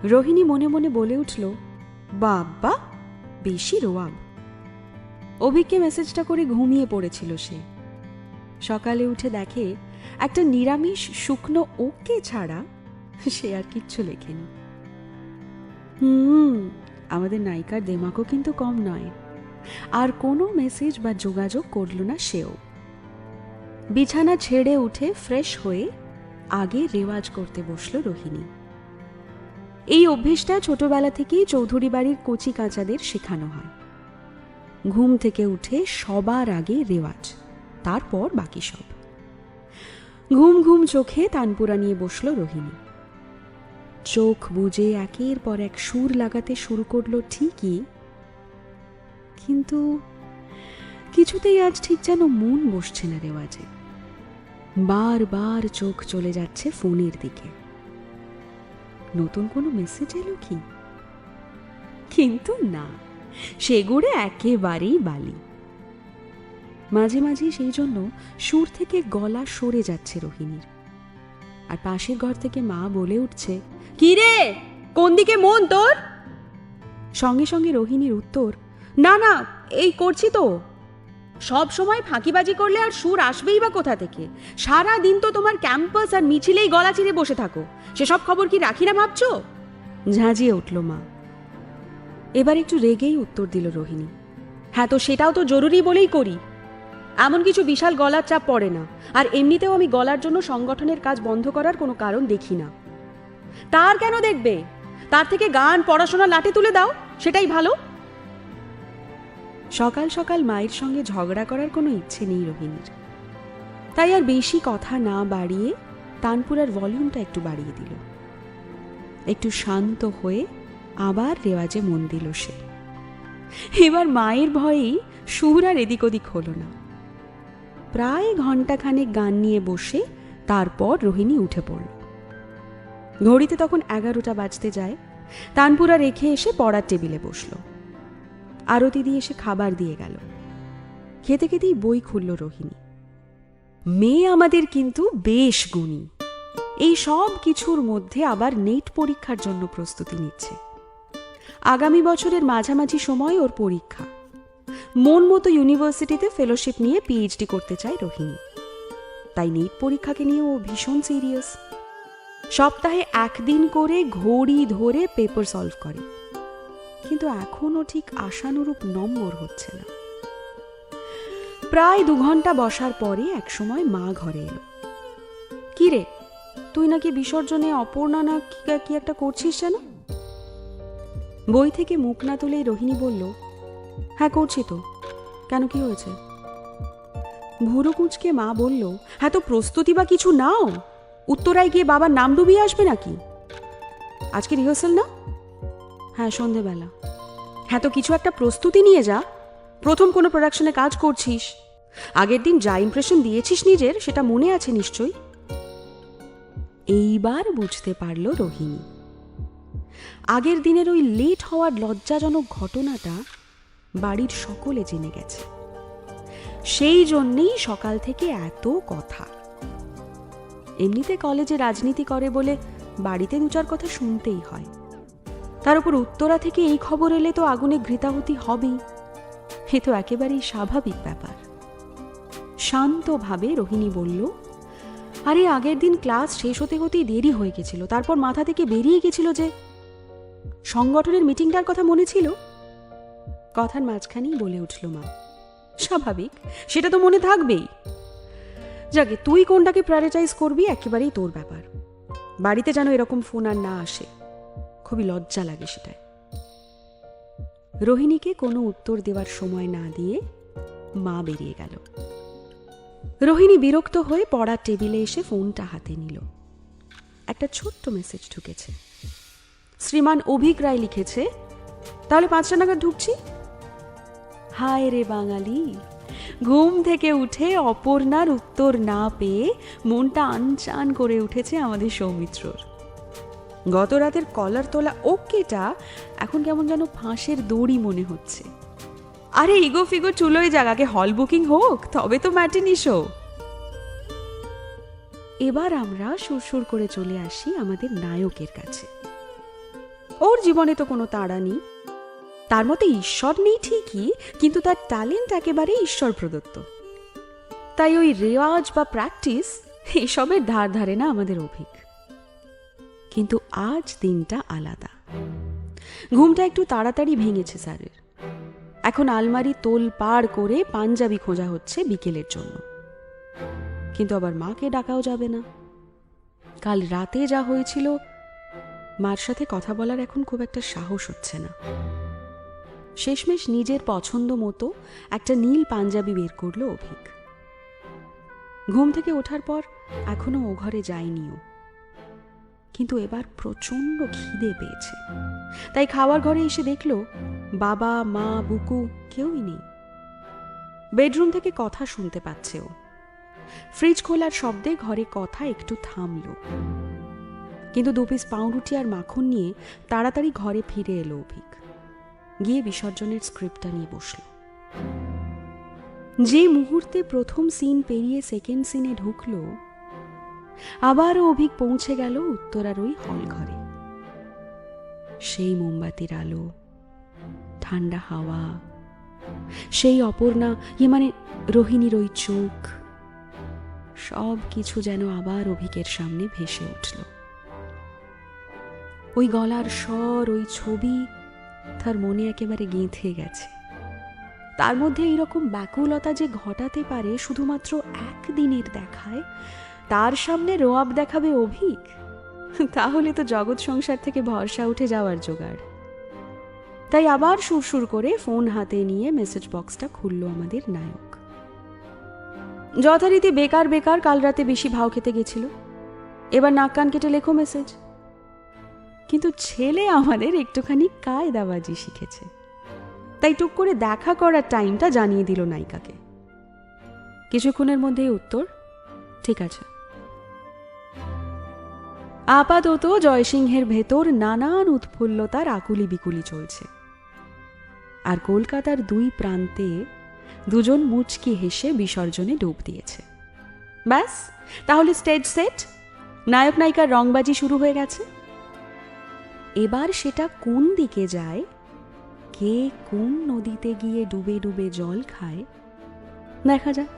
রোহিণী মনে মনে বলে উঠল, বাবা বেশি রোয়াব। অভিককে মেসেজটা করে ঘুমিয়ে পড়েছিল সে। সকালে উঠে দেখে একটা নিরামিষ শুকনো ওকে ছাড়া সে আর কিচ্ছু লেখেনি। আমাদের নায়িকার দেমাকও কিন্তু কম নয়। আর কোনো মেসেজ বা যোগাযোগ করল না সেও। বিছানা ছেড়ে উঠে ফ্রেশ হয়ে আগে রেওয়াজ করতে বসল রোহিণী। এই অভ্যেসটা ছোটবেলা থেকেই চৌধুরী বাড়ির কচি কাঁচাদের শেখানো হয়। ঘুম থেকে উঠে সবার আগে রেওয়াজ, তারপর বাকি সব। ঘুম ঘুম চোখে তানপুরা নিয়ে বসল রোহিণী। চোখ বুজে একের পর এক সুর লাগাতে শুরু করলো ঠিকই, কিন্তু কিছুতেই আজ ঠিক যেন মন বসছে না রেওয়াজে। বারবার চোখ চলে যাচ্ছে ফোনের দিকে। নতুন কোনো মেসেজ এলো কি? কিন্তু না, সেগুলো একেবারেই বালি। মাঝে মাঝে সেই জন্য সুর থেকে গলা সরে যাচ্ছে রোহিণীর। আর পাশের ঘর থেকে মা বলে উঠছে, কি রে, কোন দিকে মন তোর? সঙ্গে সঙ্গে রোহিণীর উত্তর, না না, এই করছি তো। সব সময় ফাঁকিবাজি করলে আর সুর আসবেই বা কোথা থেকে? সারা দিন তো তোমার ক্যাম্পাস আর মিছিলেই গলা চিরে বসে থাকো, সেসব খবর কি রাখি না ভাবছো? ঝাঁঝিয়ে উঠল মা। এবার একটু রেগেই উত্তর দিল রোহিণী, হ্যাঁ তো সেটাও তো জরুরি বলেই করি। এমন কিছু বিশাল গলার চাপ পড়ে না। আর এমনিতেও আমি গলার জন্য সংগঠনের কাজ বন্ধ করার কোনো কারণ দেখি না। তার কেন দেখবে? তার থেকে গান, পড়াশোনা লাটে তুলে দাও, সেটাই ভালো। সকাল সকাল মায়ের সঙ্গে ঝগড়া করার কোনো ইচ্ছে নেই রোহিণীর। তাই আর বেশি কথা না বাড়িয়ে তানপুরার ভলিউমটা একটু বাড়িয়ে দিল। একটু শান্ত হয়ে আবার রেওয়াজে মন দিল সে। এবার মায়ের ভয়েই সুর আর এদিক ওদিক হলো না। প্রায় ঘণ্টাখানেক গান নিয়ে বসে তারপর রোহিণী উঠে পড়ল। ঘড়িতে তখন 11টা বাজতে যায়। তানপুরা রেখে এসে পড়ার টেবিলে বসল। আরতি দিয়ে এসে খাবার দিয়ে গেল। খেতে খেতেই বই খুলল রোহিণী। মেয়ে আমাদের কিন্তু বেশ গুণী। এই সব কিছুর মধ্যে আবার নেট পরীক্ষার জন্য প্রস্তুতি নিচ্ছে। আগামী বছরের মাঝামাঝি সময় ওর পরীক্ষা। মন মতো ইউনিভার্সিটিতে ফেলোশিপ নিয়ে পিএইচডি করতে চায় রোহিণী। তাই নেট পরীক্ষাকে নিয়ে ও ভীষণ সিরিয়াস। সপ্তাহে একদিন করে ঘড়ি ধরে পেপার সলভ করে, কিন্তু এখনও ঠিক আশানুরূপ নম্বর হচ্ছে না। প্রায় 2 ঘন্টা বসার পরে একসময় মা ঘরে এলো। কি রে, তুই নাকি বিসর্জনে অপর্ণা না কি একটা করছিস যেন? বই থেকে মুখ না তুলেই রোহিণী বলল, হ্যাঁ করছি তো, কেন কি হয়েছে? ভুরু কুঁচকে মা বলল, হ্যাঁ তো প্রস্তুতি বা কিছু নাও। উত্তরায় গিয়ে বাবার নাম ডুবিয়ে আসবে নাকি? আজকে রিহার্সাল না? হ্যাঁ সন্ধেবেলা। হ্যাঁ তো কিছু একটা প্রস্তুতি নিয়ে যা। প্রথম কোনো প্রোডাকশনে কাজ করছিস, আগের দিন যা ইমপ্রেশন দিয়েছিস নিজের সেটা মনে আছে নিশ্চয়ই। এইবার বুঝতে পারল রোহিণী। আগের দিনের ওই লেট হওয়ার লজ্জাজনক ঘটনাটা বাড়ির সকলে জেনে গেছে। সেই জন্যেই সকাল থেকে এত কথা। এমনিতে কলেজে রাজনীতি করে বলে বাড়িতে 2-4 কথা শুনতেই হয়। তার উপর উত্তরা থেকে এই খবর এলে তো আগুনে ঘৃতাহুতি হবেই। এ তো একেবারেই স্বাভাবিক ব্যাপার। শান্তভাবে রোহিণী বলল, আরে আগের দিন ক্লাস শেষ হতে হতেই দেরি হয়ে গেছিল। তারপর মাথা থেকে বেরিয়ে গেছিল যে সংগঠনের মিটিংটার কথা মনে ছিল। কথার মাঝখানেই বলে উঠল মা, স্বাভাবিক, সেটা তো মনে থাকবেই। যাকে তুই কোনটাকে প্রায়োরিটাইজ করবি একেবারেই তোর ব্যাপার। বাড়িতে যেন এরকম ফোন আর না আসে, খুবই লজ্জা লাগে সেটায়। রোহিণীকে কোনো উত্তর দেওয়ার সময় না দিয়ে মা বেরিয়ে গেল। রোহিণী বিরক্ত হয়ে পড়ার টেবিলে এসে ফোনটা হাতে নিল। একটা ছোট্ট মেসেজ ঢুকেছে। শ্রীমান অভিক রায় লিখেছে, তাহলে 5টা নাগাদ ঢুকছি। হায় রে বাঙালি, ঘুম থেকে উঠে অপর্ণার উত্তর না পেয়ে মনটা আনচান করে উঠেছে আমাদের সৌমিত্রর। গত রাতের কলার তোলা ওকেটা এখন কেমন যেন ফাঁসের দড়ি মনে হচ্ছে। আরে ইগো ফিগো চুলোয় জায়গাকে হল বুকিং হোক, তবে তো ম্যাটিনি শো। এবার আমরা সুরসুর করে চলে আসি আমাদের নায়কের কাছে। ওর জীবনে তো কোনো তাড়া নেই। তার মতে ঈশ্বর নেই ঠিকই, কিন্তু তার ট্যালেন্ট একেবারে ঈশ্বর প্রদত্ত। তাই ওই রেওয়াজ বা প্র্যাকটিস এসবের ধার ধারে না আমাদের অভিক। কিন্তু আজ দিনটা আলাদা। ঘুমটা একটু তাড়াতাড়ি ভেঙেছে স্যারের। এখন আলমারি তোল পাড় করে পাঞ্জাবি খোঁজা হচ্ছে বিকেলের জন্য। কিন্তু আবার মাকে ডাকাও যাবে না। কাল রাতে যা হয়েছিল, মার সাথে কথা বলার এখন খুব একটা সাহস হচ্ছে না। শেষমেশ নিজের পছন্দ মতো একটা নীল পাঞ্জাবি বের করলো অভিক। ঘুম থেকে ওঠার পর এখনো ও ঘরে যায়নিও, কিন্তু এবার প্রচন্ড খিদে পেয়েছে। তাই খাওয়ার ঘরে এসে দেখলো বাবা, মা, বুকু কেউই নেই। বেডরুম থেকে কথা শুনতে পাচ্ছে ও। ফ্রিজ খোলার শব্দে ঘরে কথা একটু থামলো, কিন্তু 2 পিস পাউরুটি আর মাখন নিয়ে তাড়াতাড়ি ঘরে ফিরে এলো অভিক। গিয়ে বিসর্জনের স্ক্রিপ্টটা নিয়ে বসল। যে মুহূর্তে প্রথম সিন পেরিয়ে সেকেন্ড সিনে ঢুকলো, আবারও অভিক পৌঁছে গেল উত্তরার ওই হল ঘরে। সেই মোমবাতির আলো, ঠান্ডা হাওয়া, সেই অপর্ণা, মানে রোহিণীর ওই চোখ, সব কিছু যেন আবার অভিকের সামনে ভেসে উঠল। ওই গলার স্বর, ওই ছবি তার মনে একেবারে গেঁথে গেছে। তার মধ্যে এইরকম ব্যাকুলতা যে ঘটাতে পারে শুধুমাত্র একদিনের দেখায়, তার সামনে রোয়াব দেখাবে অভিক, তাহলে তো জগৎ সংসার থেকে ভরসা উঠে যাওয়ার জোগাড়। তাই আবার সুরসুর করে ফোন হাতে নিয়ে মেসেজ বক্সটা খুলল আমাদের নায়ক। যথারীতি বেকার বেকার কাল রাতে বেশি ভাও খেতে গেছিল, এবার নাক কান কেটে লেখো মেসেজ। কিন্তু ছেলে আমাদের একটুখানি কায়দাবাজি শিখেছে, তাই টুক করে দেখা করার টাইমটা জানিয়ে দিল নায়িকাকে। কিছুক্ষণের মধ্যেই উত্তর, ঠিক আছে। আপাতত জয়সিংহের ভেতর নানান উৎফুল্লতার আকুলি বিকুলি চলছে, আর কলকাতার 2 প্রান্তে দুজন মুচকি হেসে বিসর্জনে ডুব দিয়েছে। ব্যাস, তাহলে স্টেজ সেট, নায়ক নায়িকার রংবাজি শুরু হয়ে গেছে। এবার সেটা কোন দিকে যায়, কে কোন নদীতে গিয়ে ডুবে ডুবে জল খায়, দেখা যাক।